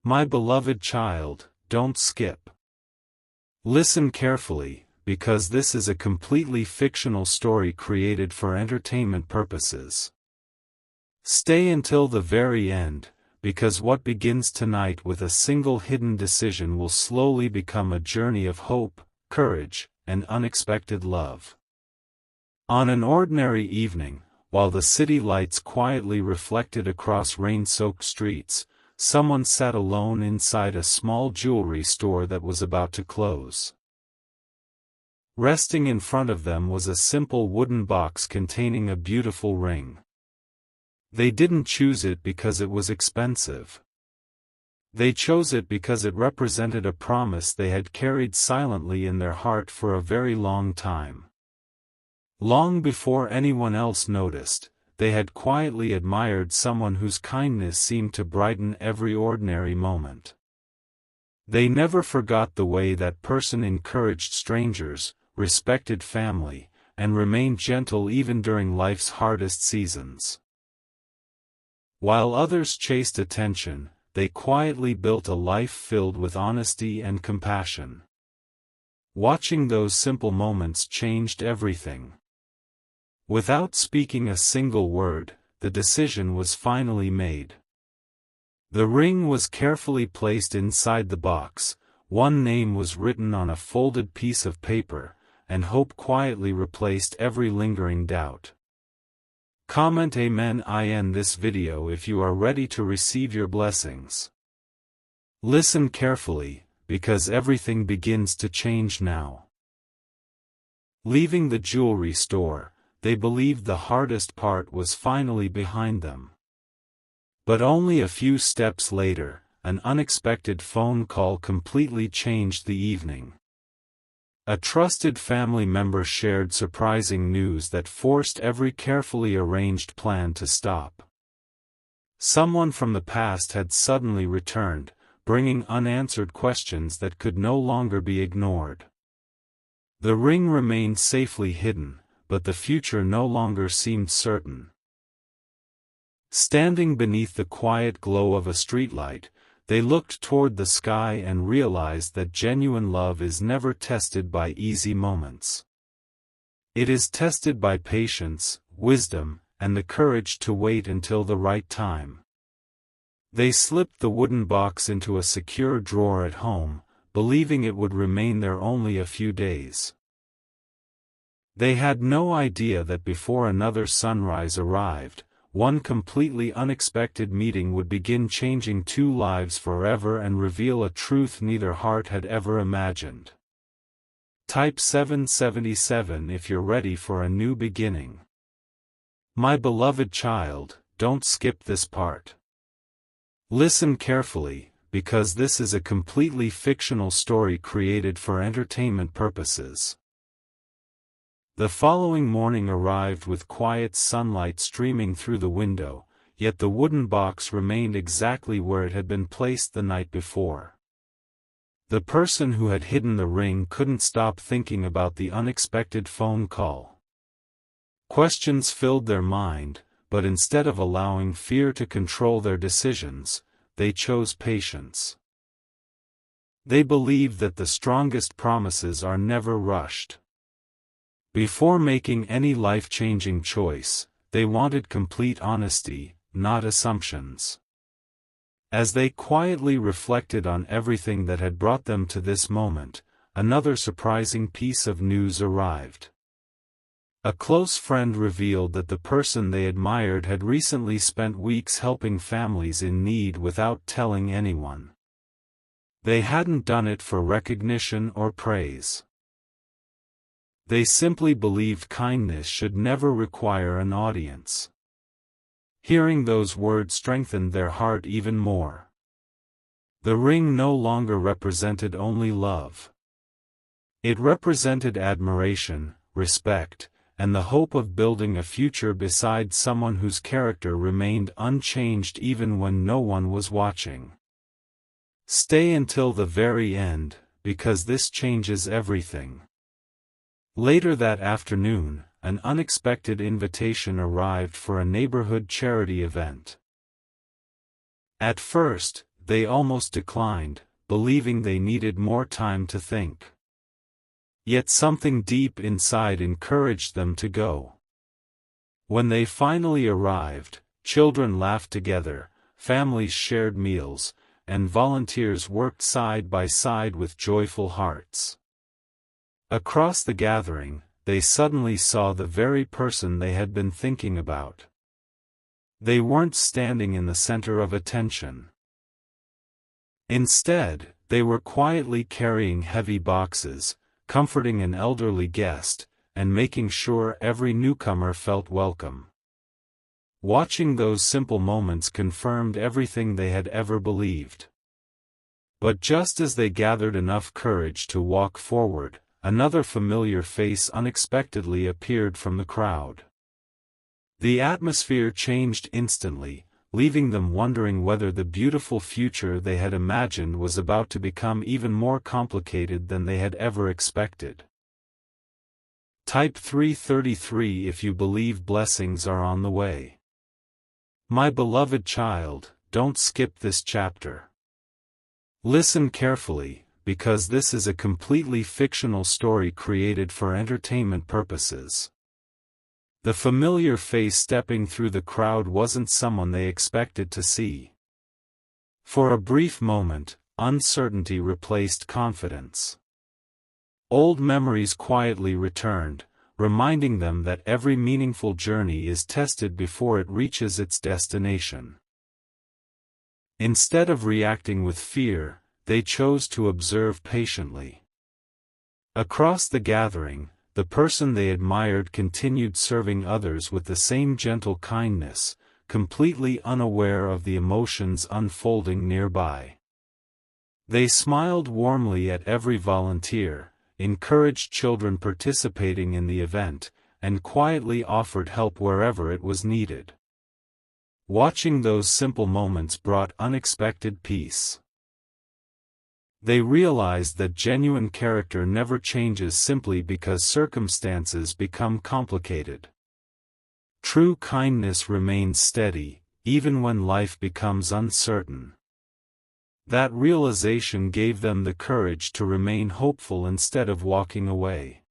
My beloved child, don't skip. Listen carefully, because this is a completely fictional story created for entertainment purposes. Stay until the very end, because what begins tonight with a single hidden decision will slowly become a journey of hope, courage, and unexpected love. On an ordinary evening, while the city lights quietly reflected across rain-soaked streets, someone sat alone inside a small jewelry store that was about to close. Resting in front of them was a simple wooden box containing a beautiful ring. They didn't choose it because it was expensive. They chose it because it represented a promise they had carried silently in their heart for a very long time. Long before anyone else noticed, they had quietly admired someone whose kindness seemed to brighten every ordinary moment. They never forgot the way that person encouraged strangers, respected family, and remained gentle even during life's hardest seasons. While others chased attention, they quietly built a life filled with honesty and compassion. Watching those simple moments changed everything. Without speaking a single word, the decision was finally made. The ring was carefully placed inside the box, one name was written on a folded piece of paper, and hope quietly replaced every lingering doubt. Comment Amen in this video if you are ready to receive your blessings. Listen carefully, because everything begins to change now. Leaving the jewelry store, they believed the hardest part was finally behind them. But only a few steps later, an unexpected phone call completely changed the evening. A trusted family member shared surprising news that forced every carefully arranged plan to stop. Someone from the past had suddenly returned, bringing unanswered questions that could no longer be ignored. The ring remained safely hidden, but the future no longer seemed certain. Standing beneath the quiet glow of a streetlight, they looked toward the sky and realized that genuine love is never tested by easy moments. It is tested by patience, wisdom, and the courage to wait until the right time. They slipped the wooden box into a secure drawer at home, believing it would remain there only a few days. They had no idea that before another sunrise arrived, one completely unexpected meeting would begin changing two lives forever and reveal a truth neither heart had ever imagined. Type 777 if you're ready for a new beginning. My beloved child, don't skip this part. Listen carefully, because this is a completely fictional story created for entertainment purposes. The following morning arrived with quiet sunlight streaming through the window, yet the wooden box remained exactly where it had been placed the night before. The person who had hidden the ring couldn't stop thinking about the unexpected phone call. Questions filled their mind, but instead of allowing fear to control their decisions, they chose patience. They believed that the strongest promises are never rushed. Before making any life-changing choice, they wanted complete honesty, not assumptions. As they quietly reflected on everything that had brought them to this moment, another surprising piece of news arrived. A close friend revealed that the person they admired had recently spent weeks helping families in need without telling anyone. They hadn't done it for recognition or praise. They simply believed kindness should never require an audience. Hearing those words strengthened their heart even more. The ring no longer represented only love. It represented admiration, respect, and the hope of building a future beside someone whose character remained unchanged even when no one was watching. Stay until the very end, because this changes everything. Later that afternoon, an unexpected invitation arrived for a neighborhood charity event. At first, they almost declined, believing they needed more time to think. Yet something deep inside encouraged them to go. When they finally arrived, children laughed together, families shared meals, and volunteers worked side by side with joyful hearts. Across the gathering, they suddenly saw the very person they had been thinking about. They weren't standing in the center of attention. Instead, they were quietly carrying heavy boxes, comforting an elderly guest, and making sure every newcomer felt welcome. Watching those simple moments confirmed everything they had ever believed. But just as they gathered enough courage to walk forward, another familiar face unexpectedly appeared from the crowd. The atmosphere changed instantly, leaving them wondering whether the beautiful future they had imagined was about to become even more complicated than they had ever expected. Type 333 if you believe blessings are on the way. My beloved child, don't skip this chapter. Listen carefully, because this is a completely fictional story created for entertainment purposes. The familiar face stepping through the crowd wasn't someone they expected to see. For a brief moment, uncertainty replaced confidence. Old memories quietly returned, reminding them that every meaningful journey is tested before it reaches its destination. Instead of reacting with fear, they chose to observe patiently. Across the gathering, the person they admired continued serving others with the same gentle kindness, completely unaware of the emotions unfolding nearby. They smiled warmly at every volunteer, encouraged children participating in the event, and quietly offered help wherever it was needed. Watching those simple moments brought unexpected peace. They realized that genuine character never changes simply because circumstances become complicated. True kindness remains steady, even when life becomes uncertain. That realization gave them the courage to remain hopeful instead of walking away.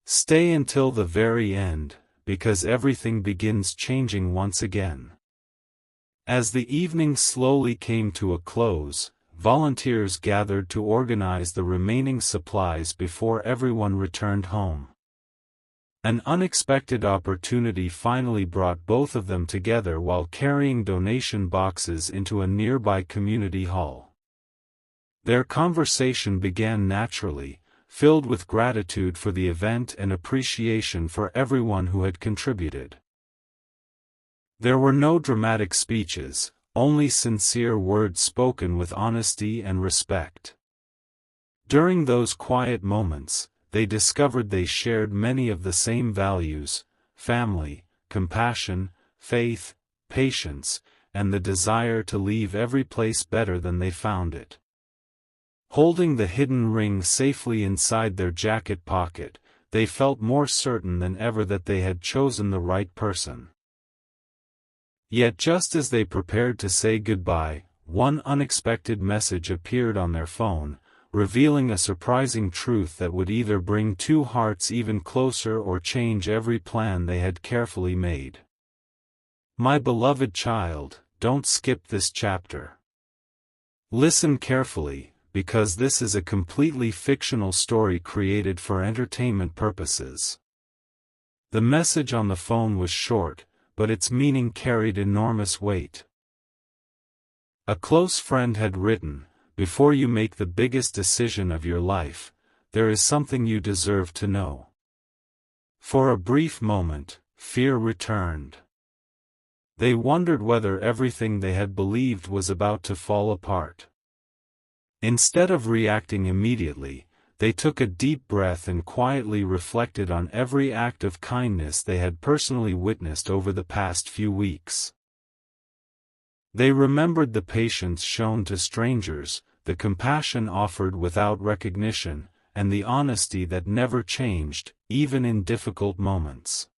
Stay until the very end, because everything begins changing once again. As the evening slowly came to a close, volunteers gathered to organize the remaining supplies before everyone returned home. An unexpected opportunity finally brought both of them together while carrying donation boxes into a nearby community hall. Their conversation began naturally, filled with gratitude for the event and appreciation for everyone who had contributed. There were no dramatic speeches, only sincere words spoken with honesty and respect. During those quiet moments, they discovered they shared many of the same values: family, compassion, faith, patience, and the desire to leave every place better than they found it. Holding the hidden ring safely inside their jacket pocket, they felt more certain than ever that they had chosen the right person. Yet just as they prepared to say goodbye, one unexpected message appeared on their phone, revealing a surprising truth that would either bring two hearts even closer or change every plan they had carefully made. My beloved child, don't skip this chapter. Listen carefully, because this is a completely fictional story created for entertainment purposes. The message on the phone was short, but its meaning carried enormous weight. A close friend had written, "Before you make the biggest decision of your life, there is something you deserve to know." For a brief moment, fear returned. They wondered whether everything they had believed was about to fall apart. Instead of reacting immediately, they took a deep breath and quietly reflected on every act of kindness they had personally witnessed over the past few weeks. They remembered the patience shown to strangers, the compassion offered without recognition, and the honesty that never changed, even in difficult moments.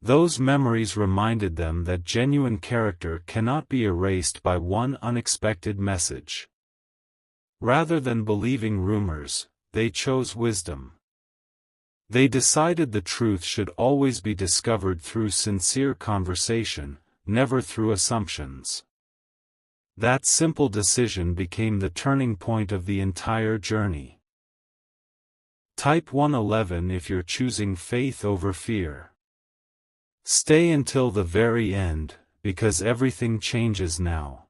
Those memories reminded them that genuine character cannot be erased by one unexpected message. Rather than believing rumors, they chose wisdom. They decided the truth should always be discovered through sincere conversation, never through assumptions. That simple decision became the turning point of the entire journey. Type 111 if you're choosing faith over fear. Stay until the very end, because everything changes now.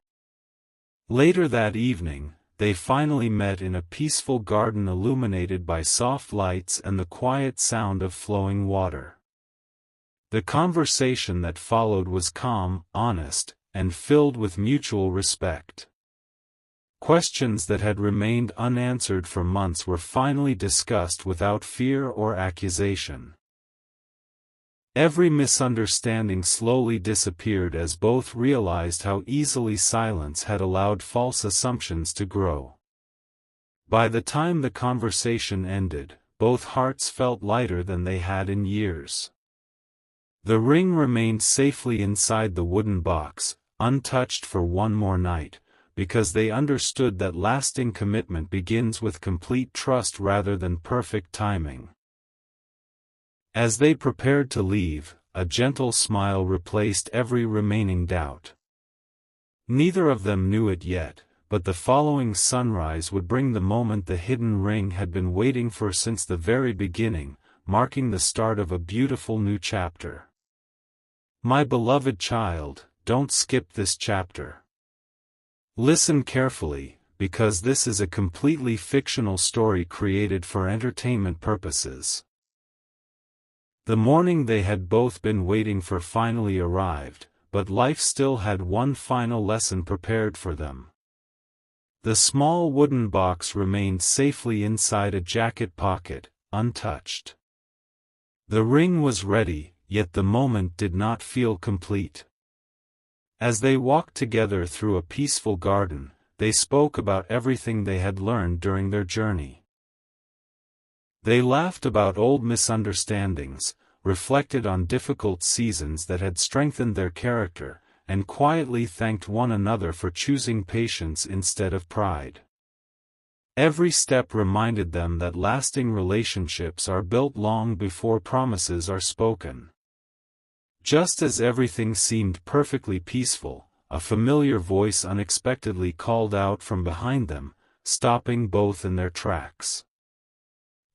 Later that evening, they finally met in a peaceful garden illuminated by soft lights and the quiet sound of flowing water. The conversation that followed was calm, honest, and filled with mutual respect. Questions that had remained unanswered for months were finally discussed without fear or accusation. Every misunderstanding slowly disappeared as both realized how easily silence had allowed false assumptions to grow. By the time the conversation ended, both hearts felt lighter than they had in years. The ring remained safely inside the wooden box, untouched for one more night, because they understood that lasting commitment begins with complete trust rather than perfect timing. As they prepared to leave, a gentle smile replaced every remaining doubt. Neither of them knew it yet, but the following sunrise would bring the moment the hidden ring had been waiting for since the very beginning, marking the start of a beautiful new chapter. My beloved child, don't skip this chapter. Listen carefully, because this is a completely fictional story created for entertainment purposes. The morning they had both been waiting for finally arrived, but life still had one final lesson prepared for them. The small wooden box remained safely inside a jacket pocket, untouched. The ring was ready, yet the moment did not feel complete. As they walked together through a peaceful garden, they spoke about everything they had learned during their journey. They laughed about old misunderstandings, reflected on difficult seasons that had strengthened their character, and quietly thanked one another for choosing patience instead of pride. Every step reminded them that lasting relationships are built long before promises are spoken. Just as everything seemed perfectly peaceful, a familiar voice unexpectedly called out from behind them, stopping both in their tracks.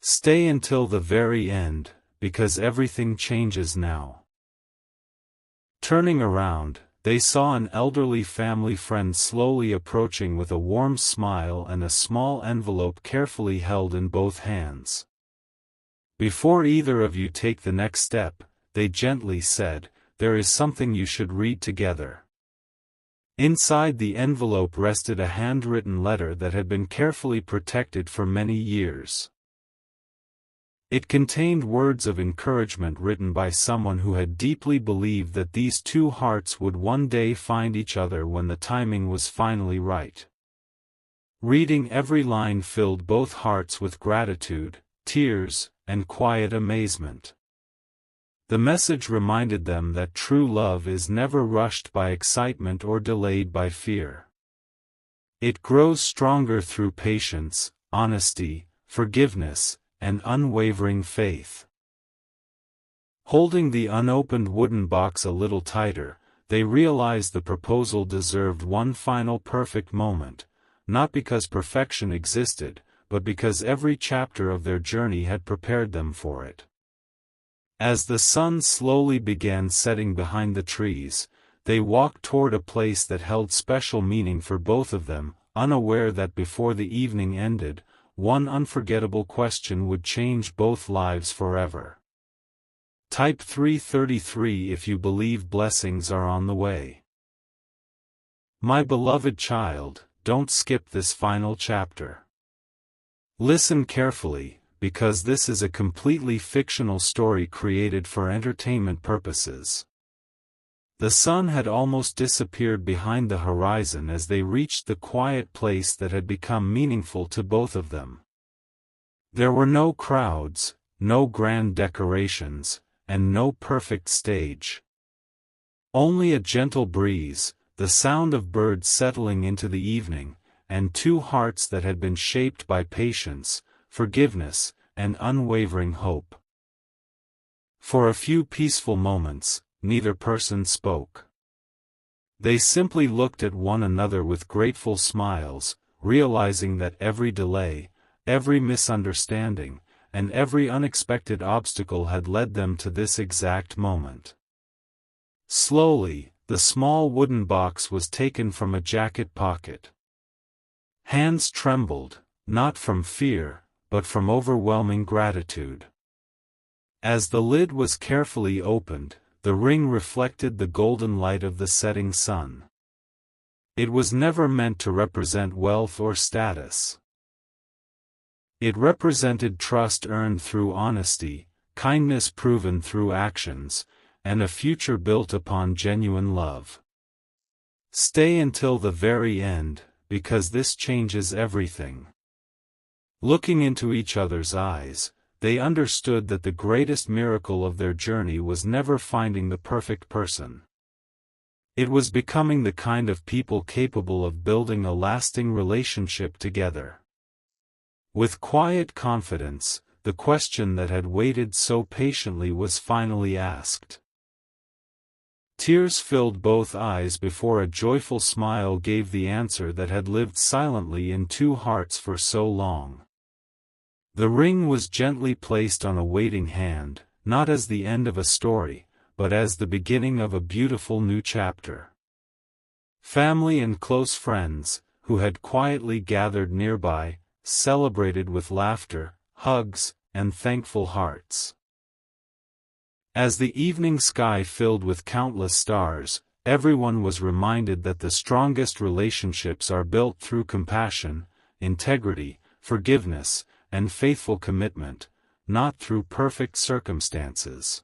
Stay until the very end, because everything changes now. Turning around, they saw an elderly family friend slowly approaching with a warm smile and a small envelope carefully held in both hands. Before either of you take the next step, they gently said, there is something you should read together. Inside the envelope rested a handwritten letter that had been carefully protected for many years. It contained words of encouragement written by someone who had deeply believed that these two hearts would one day find each other when the timing was finally right. Reading every line filled both hearts with gratitude, tears, and quiet amazement. The message reminded them that true love is never rushed by excitement or delayed by fear. It grows stronger through patience, honesty, forgiveness, and unwavering faith. Holding the unopened wooden box a little tighter, they realized the proposal deserved one final perfect moment, not because perfection existed, but because every chapter of their journey had prepared them for it. As the sun slowly began setting behind the trees, they walked toward a place that held special meaning for both of them, unaware that before the evening ended, one unforgettable question would change both lives forever. Type 333 if you believe blessings are on the way. My beloved child, don't skip this final chapter. Listen carefully, because this is a completely fictional story created for entertainment purposes. The sun had almost disappeared behind the horizon as they reached the quiet place that had become meaningful to both of them. There were no crowds, no grand decorations, and no perfect stage. Only a gentle breeze, the sound of birds settling into the evening, and two hearts that had been shaped by patience, forgiveness, and unwavering hope. For a few peaceful moments, neither person spoke. They simply looked at one another with grateful smiles, realizing that every delay, every misunderstanding, and every unexpected obstacle had led them to this exact moment. Slowly, the small wooden box was taken from a jacket pocket. Hands trembled, not from fear, but from overwhelming gratitude. As the lid was carefully opened, the ring reflected the golden light of the setting sun. It was never meant to represent wealth or status. It represented trust earned through honesty, kindness proven through actions, and a future built upon genuine love. Stay until the very end, because this changes everything. Looking into each other's eyes, they understood that the greatest miracle of their journey was never finding the perfect person. It was becoming the kind of people capable of building a lasting relationship together. With quiet confidence, the question that had waited so patiently was finally asked. Tears filled both eyes before a joyful smile gave the answer that had lived silently in two hearts for so long. The ring was gently placed on a waiting hand, not as the end of a story, but as the beginning of a beautiful new chapter. Family and close friends, who had quietly gathered nearby, celebrated with laughter, hugs, and thankful hearts. As the evening sky filled with countless stars, everyone was reminded that the strongest relationships are built through compassion, integrity, forgiveness, and faithful commitment, not through perfect circumstances.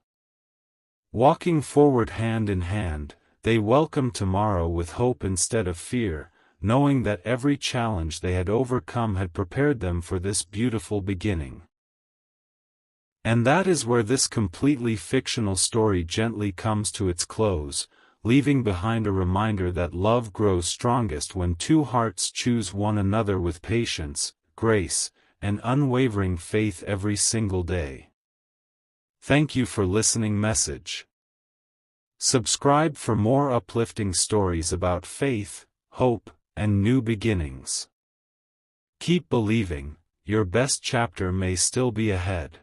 Walking forward hand in hand, they welcomed tomorrow with hope instead of fear, knowing that every challenge they had overcome had prepared them for this beautiful beginning. And that is where this completely fictional story gently comes to its close, leaving behind a reminder that love grows strongest when two hearts choose one another with patience, grace, and unwavering faith every single day. Thank you for listening. Message. Subscribe for more uplifting stories about faith, hope, and new beginnings. Keep believing, your best chapter may still be ahead.